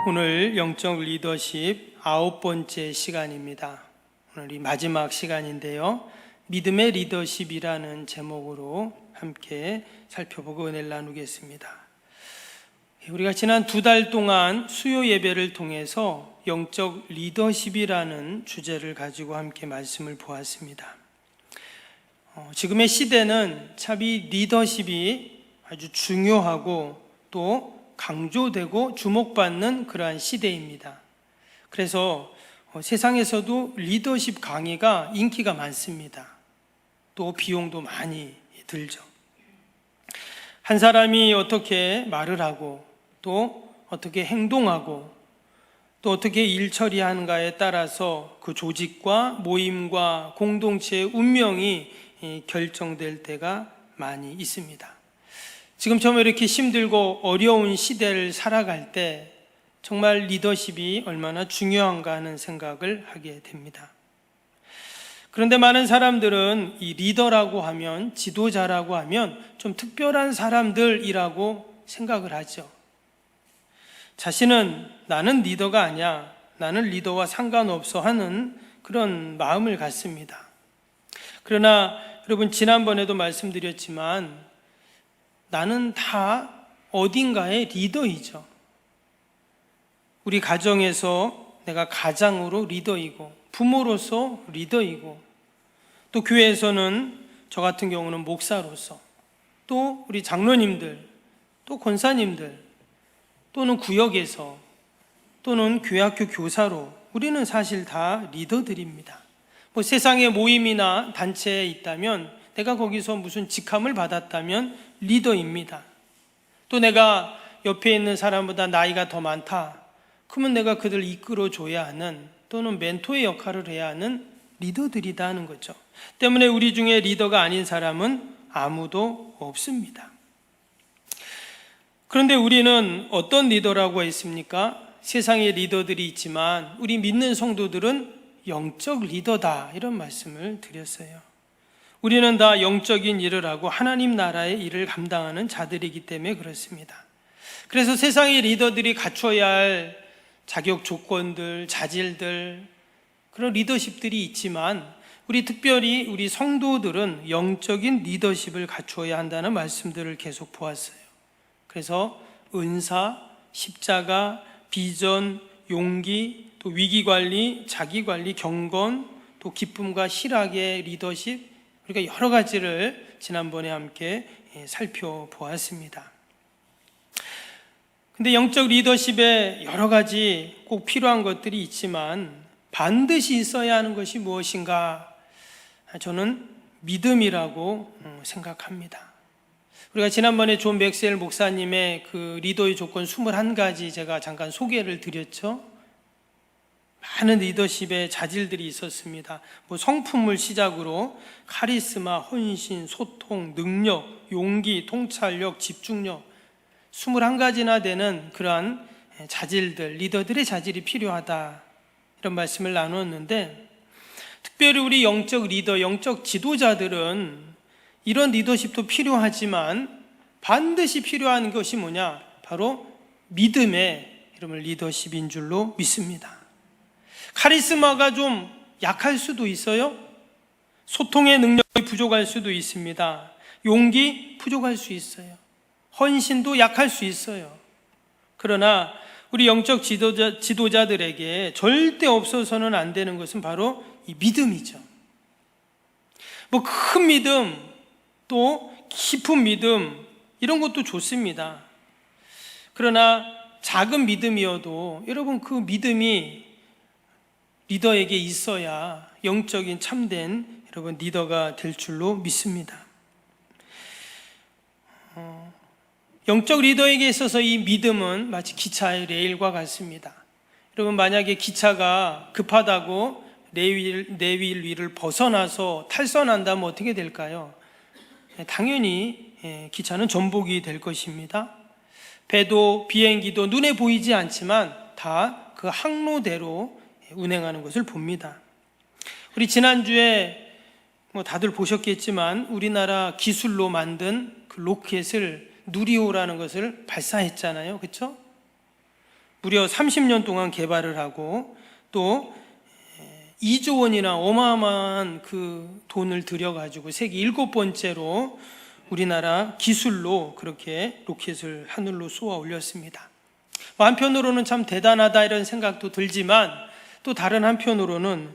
오늘 영적 리더십 9번째 시간입니다. 오늘이 마지막 시간인데요. 믿음의 리더십이라는 제목으로 함께 살펴보고 은혜를 나누겠습니다. 우리가 지난 2달 동안 수요 예배를 통해서 영적 리더십이라는 주제를 가지고 함께 말씀을 보았습니다. 지금의 시대는 참 이 리더십이 아주 중요하고 또 강조되고 주목받는 그러한 시대입니다. 그래서 세상에서도 리더십 강의가 인기가 많습니다. 또 비용도 많이 들죠. 한 사람이 어떻게 말을 하고 또 어떻게 행동하고 또 어떻게 일 처리하는가에 따라서 그 조직과 모임과 공동체의 운명이 결정될 때가 많이 있습니다. 지금처럼 이렇게 힘들고 어려운 시대를 살아갈 때 정말 리더십이 얼마나 중요한가 하는 생각을 하게 됩니다. 그런데 많은 사람들은 이 리더라고 하면, 지도자라고 하면 좀 특별한 사람들이라고 생각을 하죠. 자신은 나는 리더가 아니야, 나는 리더와 상관없어 하는 그런 마음을 갖습니다. 그러나 여러분, 지난번에도 말씀드렸지만 나는 다 어딘가의 리더이죠. 우리 가정에서 내가 가장으로 리더이고, 부모로서 리더이고, 또 교회에서는 저 같은 경우는 목사로서, 또 우리 장로님들, 또 권사님들, 또는 구역에서, 또는 교회학교 교사로 우리는 사실 다 리더들입니다. 세상에 모임이나 단체에 있다면 내가 거기서 무슨 직함을 받았다면 리더입니다. 또 내가 옆에 있는 사람보다 나이가 더 많다, 그러면 내가 그들을 이끌어줘야 하는, 또는 멘토의 역할을 해야 하는 리더들이다 하는 거죠. 때문에 우리 중에 리더가 아닌 사람은 아무도 없습니다. 그런데 우리는 어떤 리더라고 했습니까? 세상에 리더들이 있지만 우리 믿는 성도들은 영적 리더다, 이런 말씀을 드렸어요. 우리는 다 영적인 일을 하고 하나님 나라의 일을 감당하는 자들이기 때문에 그렇습니다. 그래서 세상의 리더들이 갖춰야 할 자격 조건들, 자질들, 그런 리더십들이 있지만 특별히 우리 성도들은 영적인 리더십을 갖추어야 한다는 말씀들을 계속 보았어요. 그래서 은사, 십자가, 비전, 용기, 또 위기관리, 자기관리, 경건, 또 기쁨과 희락의 리더십, 우리가 여러 가지를 지난번에 함께 살펴보았습니다. 근데 영적 리더십에 여러 가지 꼭 필요한 것들이 있지만 반드시 있어야 하는 것이 무엇인가? 저는 믿음이라고 생각합니다. 우리가 지난번에 존 맥스웰 목사님의 그 리더의 조건 21가지 제가 잠깐 소개를 드렸죠. 많은 리더십의 자질들이 있었습니다. 성품을 시작으로 카리스마, 헌신, 소통, 능력, 용기, 통찰력, 집중력, 21가지나 되는 그러한 자질들, 리더들의 자질이 필요하다, 이런 말씀을 나누었는데, 특별히 우리 영적 리더, 영적 지도자들은 이런 리더십도 필요하지만 반드시 필요한 것이 뭐냐? 바로 믿음의 리더십인 줄로 믿습니다. 카리스마가 좀 약할 수도 있어요. 소통의 능력이 부족할 수도 있습니다. 용기 부족할 수 있어요. 헌신도 약할 수 있어요. 그러나 우리 영적 지도자들에게 절대 없어서는 안 되는 것은 바로 이 믿음이죠. 큰 믿음, 또 깊은 믿음, 이런 것도 좋습니다. 그러나 작은 믿음이어도 여러분, 그 믿음이 리더에게 있어야 영적인 참된 리더가 될 줄로 믿습니다. 영적 리더에게 있어서 이 믿음은 마치 기차의 레일과 같습니다. 여러분, 만약에 기차가 급하다고 레일 위를 벗어나서 탈선한다면 어떻게 될까요? 당연히 기차는 전복이 될 것입니다. 배도 비행기도 눈에 보이지 않지만 다 그 항로대로 운행하는 것을 봅니다. 우리 지난주에 다들 보셨겠지만 우리나라 기술로 만든 그 로켓을 누리호라는 것을 발사했잖아요. 그렇죠? 무려 30년 동안 개발을 하고 또 2조 원이나 어마어마한 그 돈을 들여가지고 세계 7번째로 우리나라 기술로 그렇게 로켓을 하늘로 쏘아 올렸습니다. 한편으로는 참 대단하다 이런 생각도 들지만 또 다른 한편으로는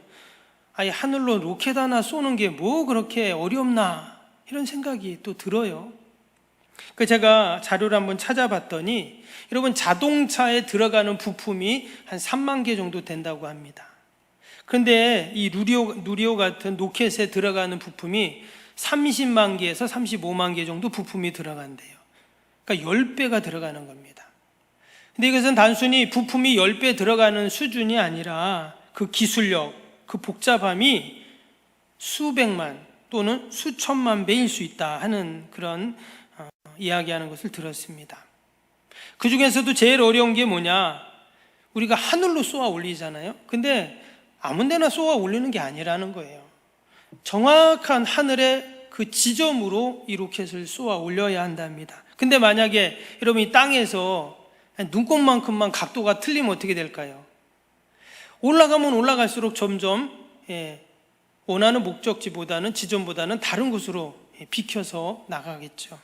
아예 하늘로 로켓 하나 쏘는 게 뭐 그렇게 어렵나 이런 생각이 또 들어요. 제가 자료를 한번 찾아봤더니 여러분 자동차에 들어가는 부품이 한 3만 개 정도 된다고 합니다. 그런데 이 누리호 같은 로켓에 들어가는 부품이 30만 개에서 35만 개 정도 부품이 들어간대요. 그러니까 10배가 들어가는 겁니다. 근데 이것은 단순히 부품이 10배 들어가는 수준이 아니라 그 기술력, 그 복잡함이 수백만 또는 수천만 배일 수 있다 하는 그런 이야기하는 것을 들었습니다. 그 중에서도 제일 어려운 게 뭐냐? 우리가 하늘로 쏘아 올리잖아요. 근데 아무 데나 쏘아 올리는 게 아니라는 거예요. 정확한 하늘의 그 지점으로 이 로켓을 쏘아 올려야 한답니다. 근데 만약에 여러분이 땅에서 눈곱만큼만 각도가 틀리면 어떻게 될까요? 올라가면 올라갈수록 점점 원하는 목적지보다는 지점보다는 다른 곳으로 비켜서 나가겠죠.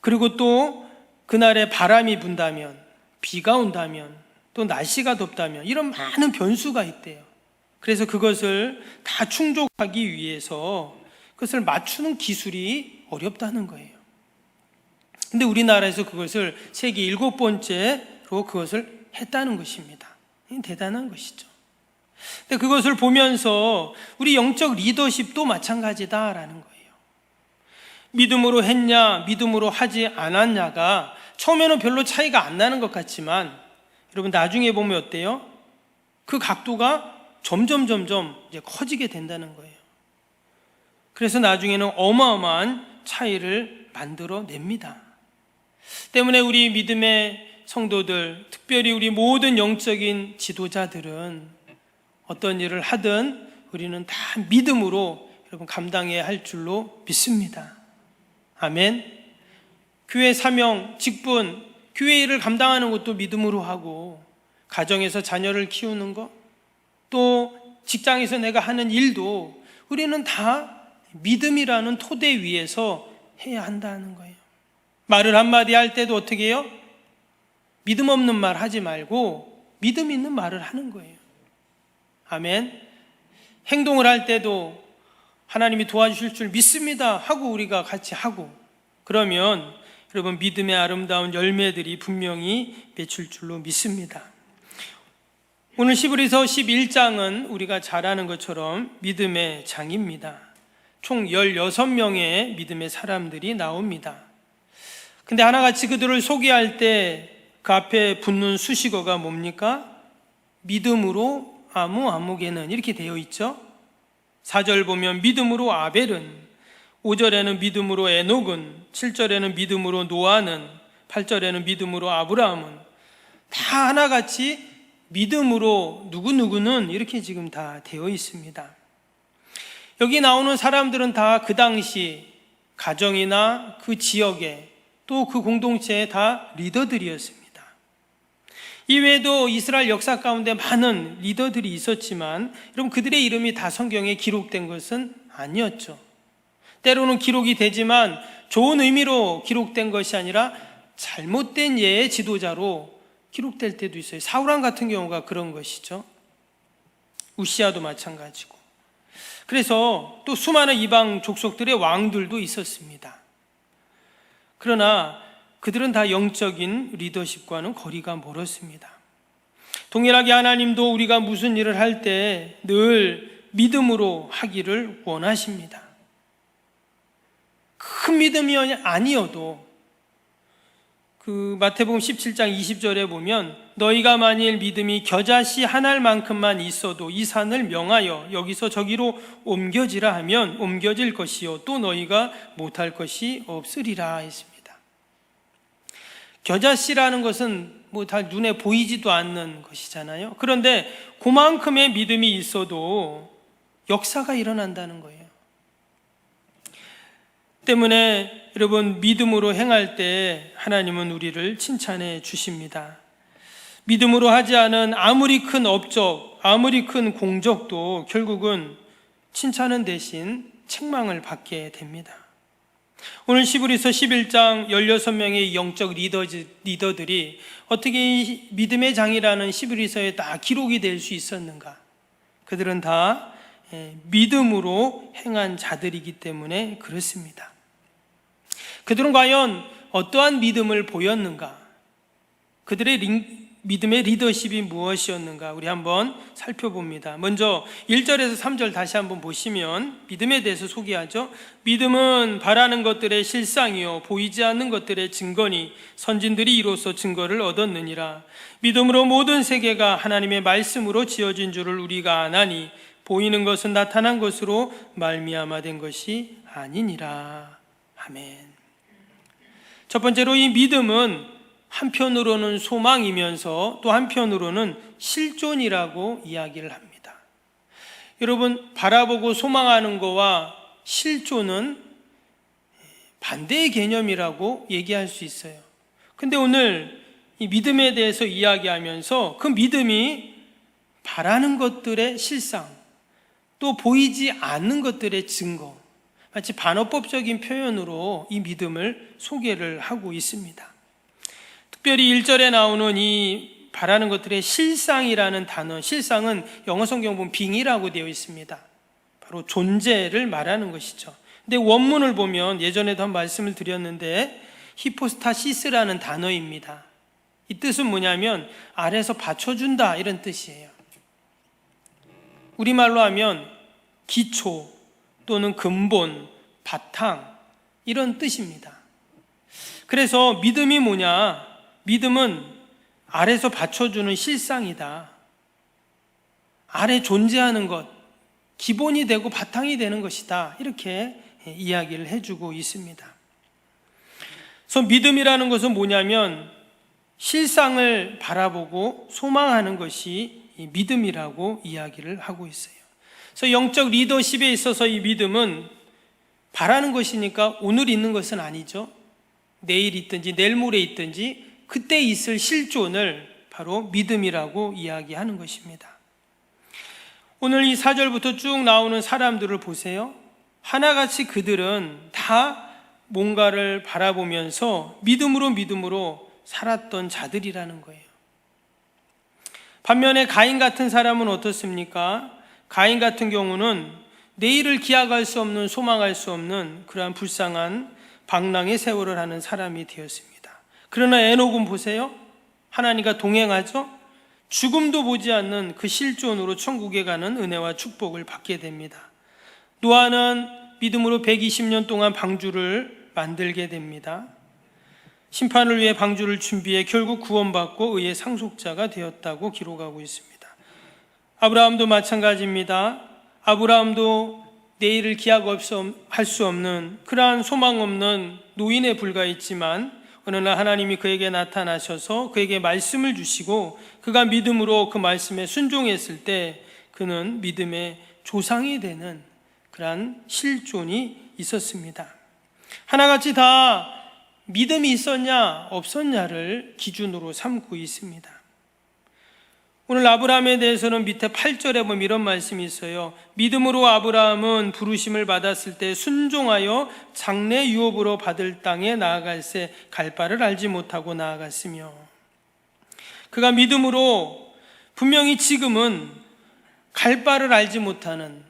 그리고 또 그날에 바람이 분다면, 비가 온다면, 또 날씨가 덥다면 이런 많은 변수가 있대요. 그래서 그것을 다 충족하기 위해서 그것을 맞추는 기술이 어렵다는 거예요. 근데 우리나라에서 그것을 세계 7번째로 그것을 했다는 것입니다. 대단한 것이죠. 근데 그것을 보면서 우리 영적 리더십도 마찬가지다라는 거예요. 믿음으로 했냐, 믿음으로 하지 않았냐가 처음에는 별로 차이가 안 나는 것 같지만 여러분 나중에 보면 어때요? 그 각도가 점점 이제 커지게 된다는 거예요. 그래서 나중에는 어마어마한 차이를 만들어냅니다. 때문에 우리 믿음의 성도들, 특별히 우리 모든 영적인 지도자들은 어떤 일을 하든 우리는 다 믿음으로 여러분 감당해야 할 줄로 믿습니다. 아멘. 교회 사명, 직분, 교회 일을 감당하는 것도 믿음으로 하고 가정에서 자녀를 키우는 것, 또 직장에서 내가 하는 일도 우리는 다 믿음이라는 토대 위에서 해야 한다는 거예요. 말을 한마디 할 때도 어떻게 해요? 믿음 없는 말 하지 말고 믿음 있는 말을 하는 거예요. 아멘. 행동을 할 때도 하나님이 도와주실 줄 믿습니다 하고 우리가 같이 하고 그러면 여러분 믿음의 아름다운 열매들이 분명히 맺힐 줄로 믿습니다. 오늘 히브리서 11장은 우리가 잘 아는 것처럼 믿음의 장입니다. 총 16명의 믿음의 사람들이 나옵니다. 근데 하나같이 그들을 소개할 때 그 앞에 붙는 수식어가 뭡니까? 믿음으로 아무개는 이렇게 되어 있죠. 4절 보면 믿음으로 아벨은, 5절에는 믿음으로 에녹은, 7절에는 믿음으로 노아는, 8절에는 믿음으로 아브라함은 다 하나같이 믿음으로 누구누구는 이렇게 지금 다 되어 있습니다. 여기 나오는 사람들은 다 그 당시 가정이나 그 지역에 또 그 공동체에 다 리더들이었습니다. 이외에도 이스라엘 역사 가운데 많은 리더들이 있었지만 여러분 그들의 이름이 다 성경에 기록된 것은 아니었죠. 때로는 기록이 되지만 좋은 의미로 기록된 것이 아니라 잘못된 예의 지도자로 기록될 때도 있어요. 사울왕 같은 경우가 그런 것이죠. 우시아도 마찬가지고. 그래서 또 수많은 이방 족속들의 왕들도 있었습니다. 그러나 그들은 다 영적인 리더십과는 거리가 멀었습니다. 동일하게 하나님도 우리가 무슨 일을 할 때 늘 믿음으로 하기를 원하십니다. 큰 믿음이 아니어도 그 마태복음 17장 20절에 보면 너희가 만일 믿음이 겨자씨 한 알만큼만 있어도 이 산을 명하여 여기서 저기로 옮겨지라 하면 옮겨질 것이요 또 너희가 못할 것이 없으리라 했습니다. 겨자씨라는 것은 뭐 다 눈에 보이지도 않는 것이잖아요. 그런데 그만큼의 믿음이 있어도 역사가 일어난다는 거예요. 때문에 여러분 믿음으로 행할 때 하나님은 우리를 칭찬해 주십니다. 믿음으로 하지 않은 아무리 큰 업적, 아무리 큰 공적도 결국은 칭찬은 대신 책망을 받게 됩니다. 오늘 히브리서 11장 16명의 영적 리더들이 어떻게 이 믿음의 장이라는 히브리서에 다 기록이 될 수 있었는가? 그들은 다 믿음으로 행한 자들이기 때문에 그렇습니다. 그들은 과연 어떠한 믿음을 보였는가? 그들의 믿음의 리더십이 무엇이었는가? 우리 한번 살펴봅니다. 먼저 1절에서 3절 다시 한번 보시면 믿음에 대해서 소개하죠. 믿음은 바라는 것들의 실상이요 보이지 않는 것들의 증거니 선진들이 이로써 증거를 얻었느니라. 믿음으로 모든 세계가 하나님의 말씀으로 지어진 줄을 우리가 아나니 보이는 것은 나타난 것으로 말미암아 된 것이 아니니라. 아멘. 첫 번째로 이 믿음은 한편으로는 소망이면서 또 한편으로는 실존이라고 이야기를 합니다. 여러분, 바라보고 소망하는 것과 실존은 반대의 개념이라고 얘기할 수 있어요. 근데 오늘 이 믿음에 대해서 이야기하면서 그 믿음이 바라는 것들의 실상, 또 보이지 않는 것들의 증거, 마치 반어법적인 표현으로 이 믿음을 소개를 하고 있습니다. 특별히 1절에 나오는 이 바라는 것들의 실상이라는 단어, 실상은 영어 성경 보면 빙이라고 되어 있습니다. 바로 존재를 말하는 것이죠. 근데 원문을 보면 예전에도 한 말씀을 드렸는데 히포스타시스라는 단어입니다. 이 뜻은 뭐냐면 아래에서 받쳐준다 이런 뜻이에요. 우리말로 하면 기초 또는 근본, 바탕 이런 뜻입니다. 그래서 믿음이 뭐냐? 믿음은 아래에서 받쳐주는 실상이다. 아래 존재하는 것, 기본이 되고 바탕이 되는 것이다. 이렇게 이야기를 해주고 있습니다. 그래서 믿음이라는 것은 뭐냐면 실상을 바라보고 소망하는 것이 믿음이라고 이야기를 하고 있어요. 그래서 영적 리더십에 있어서 이 믿음은 바라는 것이니까 오늘 있는 것은 아니죠. 내일 있든지 내일 모레 있든지 그때 있을 실존을 바로 믿음이라고 이야기하는 것입니다. 오늘 이 4절부터 쭉 나오는 사람들을 보세요. 하나같이 그들은 다 뭔가를 바라보면서 믿음으로 살았던 자들이라는 거예요. 반면에 가인 같은 사람은 어떻습니까? 가인 같은 경우는 내일을 기약할 수 없는, 소망할 수 없는 그러한 불쌍한 방랑의 세월을 하는 사람이 되었습니다. 그러나 에녹은 보세요. 하나님과 동행하죠. 죽음도 보지 않는 그 실존으로 천국에 가는 은혜와 축복을 받게 됩니다. 노아는 믿음으로 120년 동안 방주를 만들게 됩니다. 심판을 위해 방주를 준비해 결국 구원받고 의의 상속자가 되었다고 기록하고 있습니다. 아브라함도 마찬가지입니다. 아브라함도 내일을 기약할 수 없는 그러한 소망 없는 노인에 불과했지만 어느 날 하나님이 그에게 나타나셔서 그에게 말씀을 주시고 그가 믿음으로 그 말씀에 순종했을 때 그는 믿음의 조상이 되는 그러한 실존이 있었습니다. 하나같이 다 믿음이 있었냐 없었냐를 기준으로 삼고 있습니다. 오늘 아브라함에 대해서는 밑에 8절에 보면 이런 말씀이 있어요. 믿음으로 아브라함은 부르심을 받았을 때 순종하여 장래 유업으로 받을 땅에 나아갈새 갈 바를 알지 못하고 나아갔으며, 그가 믿음으로 분명히 지금은 갈 바를 알지 못하는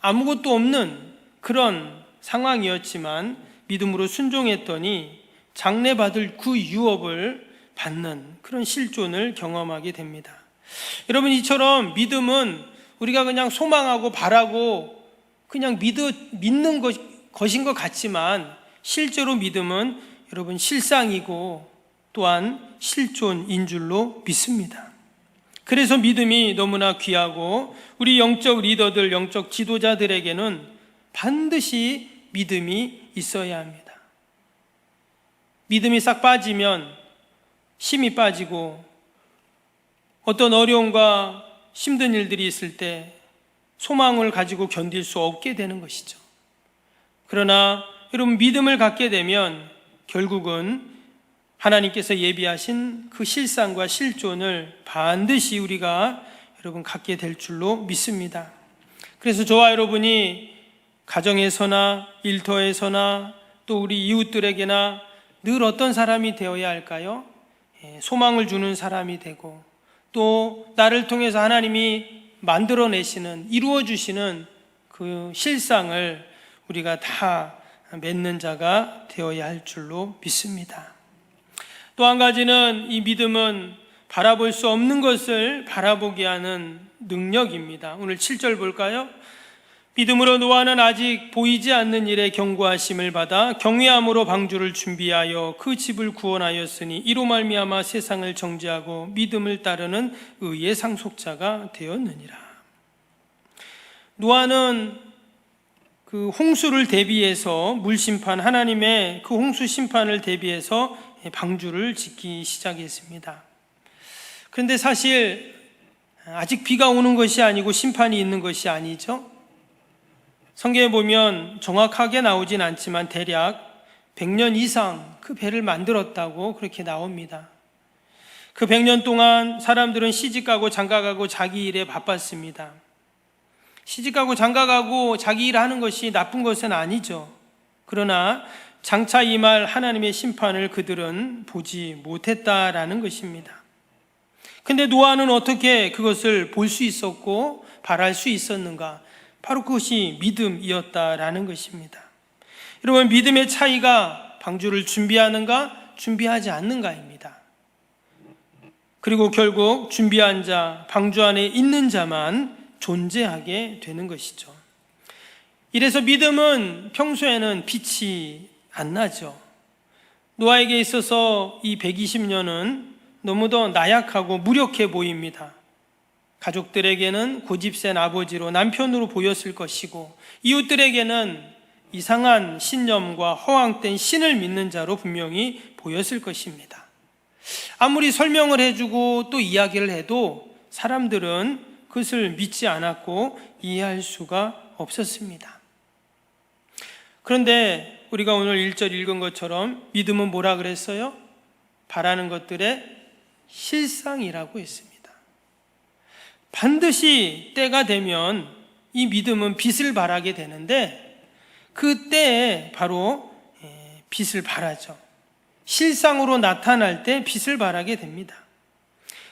아무것도 없는 그런 상황이었지만 믿음으로 순종했더니 장래 받을 그 유업을 받는 그런 실존을 경험하게 됩니다. 여러분, 이처럼 믿음은 우리가 그냥 소망하고 바라고 그냥 믿는 것인 것 같지만 실제로 믿음은 여러분 실상이고 또한 실존인 줄로 믿습니다. 그래서 믿음이 너무나 귀하고 우리 영적 리더들, 영적 지도자들에게는 반드시 믿음이 있어야 합니다. 믿음이 싹 빠지면 힘이 빠지고 어떤 어려움과 힘든 일들이 있을 때 소망을 가지고 견딜 수 없게 되는 것이죠. 그러나 여러분, 믿음을 갖게 되면 결국은 하나님께서 예비하신 그 실상과 실존을 반드시 우리가 여러분 갖게 될 줄로 믿습니다. 그래서 저와 여러분이 가정에서나 일터에서나 또 우리 이웃들에게나 늘 어떤 사람이 되어야 할까요? 소망을 주는 사람이 되고 또 나를 통해서 하나님이 만들어내시는, 이루어주시는 그 실상을 우리가 다 맺는 자가 되어야 할 줄로 믿습니다. 또 한 가지는 이 믿음은 바라볼 수 없는 것을 바라보게 하는 능력입니다. 오늘 7절 볼까요? 믿음으로 노아는 아직 보이지 않는 일에 경고하심을 받아 경외함으로 방주를 준비하여 그 집을 구원하였으니 이로 말미암아 세상을 정죄하고 믿음을 따르는 의의 상속자가 되었느니라. 노아는 그 홍수를 대비해서 물심판, 하나님의 그 홍수 심판을 대비해서 방주를 짓기 시작했습니다. 그런데 사실 아직 비가 오는 것이 아니고 심판이 있는 것이 아니죠. 성경에 보면 정확하게 나오진 않지만 대략 100년 이상 그 배를 만들었다고 그렇게 나옵니다. 그 100년 동안 사람들은 시집가고 장가가고 자기 일에 바빴습니다. 시집가고 장가가고 자기 일 하는 것이 나쁜 것은 아니죠. 그러나 장차 임할 하나님의 심판을 그들은 보지 못했다라는 것입니다. 근데 노아는 어떻게 그것을 볼 수 있었고 바랄 수 있었는가? 바로 그것이 믿음이었다라는 것입니다. 여러분, 믿음의 차이가 방주를 준비하는가 준비하지 않는가입니다. 그리고 결국 준비한 자, 방주 안에 있는 자만 존재하게 되는 것이죠. 이래서 믿음은 평소에는 빛이 안 나죠. 노아에게 있어서 이 120년은 너무도 나약하고 무력해 보입니다. 가족들에게는 고집센 아버지로, 남편으로 보였을 것이고 이웃들에게는 이상한 신념과 허황된 신을 믿는 자로 분명히 보였을 것입니다. 아무리 설명을 해주고 또 이야기를 해도 사람들은 그것을 믿지 않았고 이해할 수가 없었습니다. 그런데 우리가 오늘 1절 읽은 것처럼 믿음은 뭐라 그랬어요? 바라는 것들의 실상이라고 했습니다. 반드시 때가 되면 이 믿음은 빛을 발하게 되는데 그 때에 바로 빛을 발하죠. 실상으로 나타날 때 빛을 발하게 됩니다.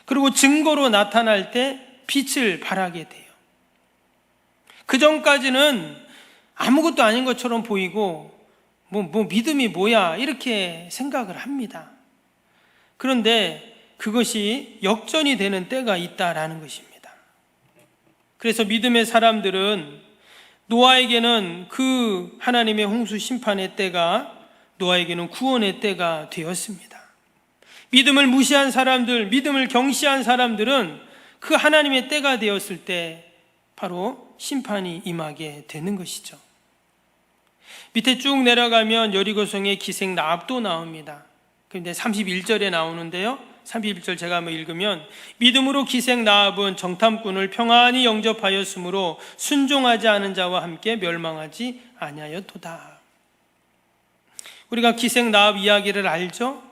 그리고 증거로 나타날 때 빛을 발하게 돼요. 그 전까지는 아무것도 아닌 것처럼 보이고 뭐 믿음이 뭐야 이렇게 생각을 합니다. 그런데 그것이 역전이 되는 때가 있다라는 것입니다. 그래서 믿음의 사람들은 노아에게는 그 하나님의 홍수 심판의 때가 노아에게는 구원의 때가 되었습니다. 믿음을 무시한 사람들, 믿음을 경시한 사람들은 그 하나님의 때가 되었을 때 바로 심판이 임하게 되는 것이죠. 밑에 쭉 내려가면 여리고성의 기생 라합도 나옵니다. 그런데 31절에 나오는데요, 31절 제가 한번 읽으면 믿음으로 기생 라합은 정탐꾼을 평안히 영접하였으므로 순종하지 않은 자와 함께 멸망하지 아니하였도다. 우리가 기생 라합 이야기를 알죠?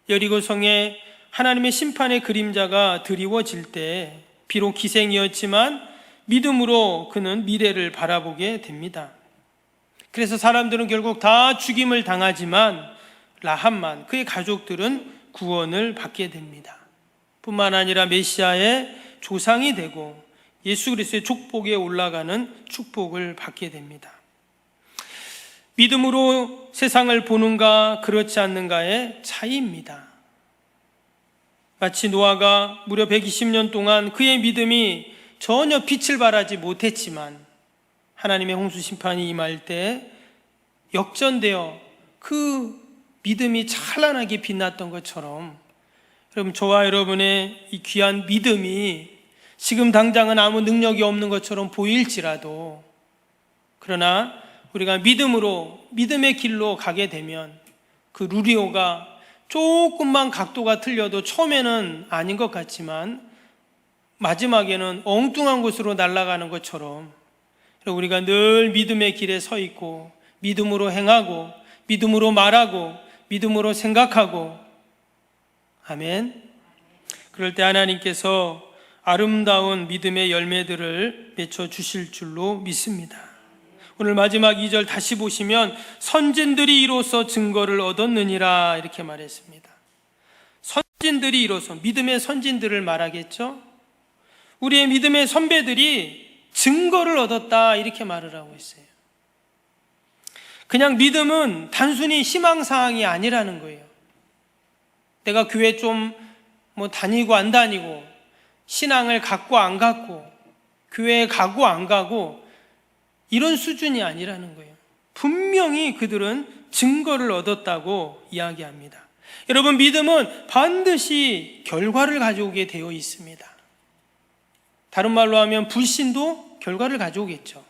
여리고성에 하나님의 심판의 그림자가 드리워질 때 비록 기생이었지만 믿음으로 그는 미래를 바라보게 됩니다. 그래서 사람들은 결국 다 죽임을 당하지만 라합만, 그의 가족들은 구원을 받게 됩니다. 뿐만 아니라 메시아의 조상이 되고 예수 그리스도의 족복에 올라가는 축복을 받게 됩니다. 믿음으로 세상을 보는가 그렇지 않는가의 차이입니다. 마치 노아가 무려 120년 동안 그의 믿음이 전혀 빛을 발하지 못했지만 하나님의 홍수 심판이 임할 때 역전되어 그 믿음이 찬란하게 빛났던 것처럼 여러분, 저와 여러분의 이 귀한 믿음이 지금 당장은 아무 능력이 없는 것처럼 보일지라도 그러나 우리가 믿음으로 믿음의 길로 가게 되면 그 루리오가 조금만 각도가 틀려도 처음에는 아닌 것 같지만 마지막에는 엉뚱한 곳으로 날아가는 것처럼 우리가 늘 믿음의 길에 서 있고 믿음으로 행하고 믿음으로 말하고 믿음으로 생각하고 아멘. 그럴 때 하나님께서 아름다운 믿음의 열매들을 맺혀 주실 줄로 믿습니다. 오늘 마지막 2절 다시 보시면 선진들이 이로써 증거를 얻었느니라 이렇게 말했습니다. 선진들이 이로써 믿음의 선진들을 말하겠죠. 우리의 믿음의 선배들이 증거를 얻었다 이렇게 말을 하고 있어요. 그냥 믿음은 단순히 희망사항이 아니라는 거예요. 내가 교회 좀 다니고 안 다니고 신앙을 갖고 안 갖고 교회에 가고 안 가고 이런 수준이 아니라는 거예요. 분명히 그들은 증거를 얻었다고 이야기합니다. 여러분, 믿음은 반드시 결과를 가져오게 되어 있습니다. 다른 말로 하면 불신도 결과를 가져오겠죠.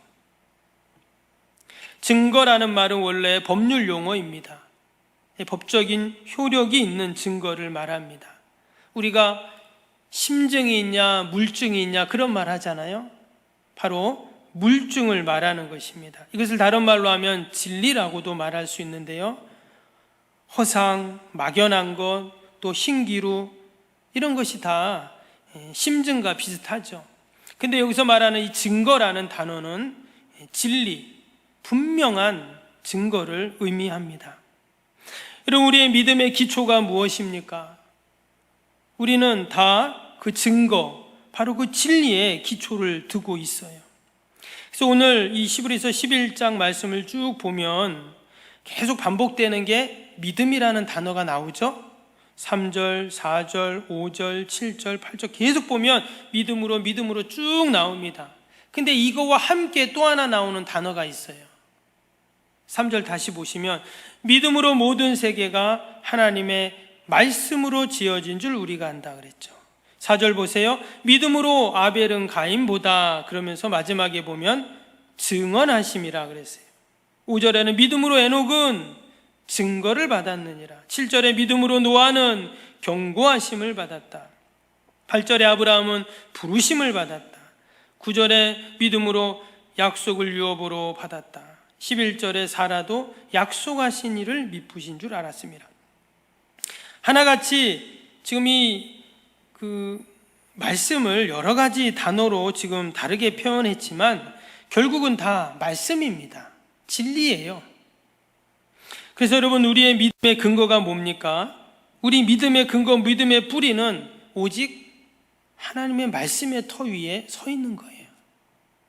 증거라는 말은 원래 법률 용어입니다. 법적인 효력이 있는 증거를 말합니다. 우리가 심증이 있냐 물증이 있냐 그런 말 하잖아요. 바로 물증을 말하는 것입니다. 이것을 다른 말로 하면 진리라고도 말할 수 있는데요. 허상, 막연한 것, 또 신기루 이런 것이 다 심증과 비슷하죠. 근데 여기서 말하는 이 증거라는 단어는 진리, 분명한 증거를 의미합니다. 여러분, 우리의 믿음의 기초가 무엇입니까? 우리는 다 그 증거, 바로 그 진리에 기초를 두고 있어요. 그래서 오늘 이 히브리서 11장 말씀을 쭉 보면 계속 반복되는 게 믿음이라는 단어가 나오죠. 3절, 4절, 5절, 7절, 8절 계속 보면 믿음으로 쭉 나옵니다. 근데 이거와 함께 또 하나 나오는 단어가 있어요. 3절 다시 보시면 믿음으로 모든 세계가 하나님의 말씀으로 지어진 줄 우리가 안다 그랬죠. 4절 보세요. 믿음으로 아벨은 가인보다, 그러면서 마지막에 보면 증언하심이라 그랬어요. 5절에는 믿음으로 에녹은 증거를 받았느니라. 7절에 믿음으로 노아는 경고하심을 받았다. 8절에 아브라함은 부르심을 받았다. 9절에 믿음으로 약속을 유업으로 받았다. 11절에 사라도 약속하신 이를 미쁘신 줄 알았습니다. 하나같이 지금 그 말씀을 여러 가지 단어로 지금 다르게 표현했지만 결국은 다 말씀입니다. 진리예요. 그래서 여러분, 우리의 믿음의 근거가 뭡니까? 우리 믿음의 근거, 믿음의 뿌리는 오직 하나님의 말씀의 터 위에 서 있는 거예요.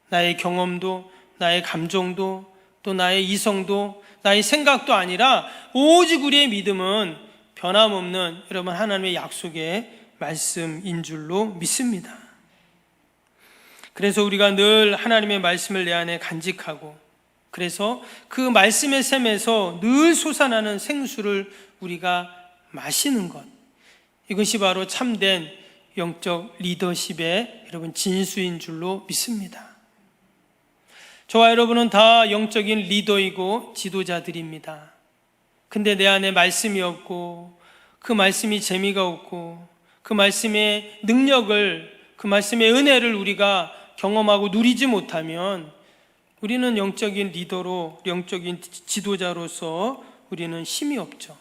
나의 경험도, 나의 감정도, 또 나의 이성도, 나의 생각도 아니라 오직 우리의 믿음은 변함없는 여러분 하나님의 약속의 말씀인 줄로 믿습니다. 그래서 우리가 늘 하나님의 말씀을 내 안에 간직하고, 그래서 그 말씀의 샘에서 늘 솟아나는 생수를 우리가 마시는 것, 이것이 바로 참된 영적 리더십의 여러분 진수인 줄로 믿습니다. 저와 여러분은 다 영적인 리더이고 지도자들입니다. 근데 내 안에 말씀이 없고, 그 말씀이 재미가 없고, 그 말씀의 능력을, 그 말씀의 은혜를 우리가 경험하고 누리지 못하면 우리는 영적인 리더로, 영적인 지도자로서 우리는 힘이 없죠.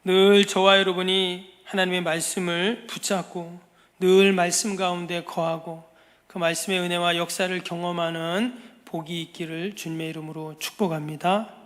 늘 저와 여러분이 하나님의 말씀을 붙잡고 늘 말씀 가운데 거하고 그 말씀의 은혜와 역사를 경험하는 복이 있기를 주님의 이름으로 축복합니다.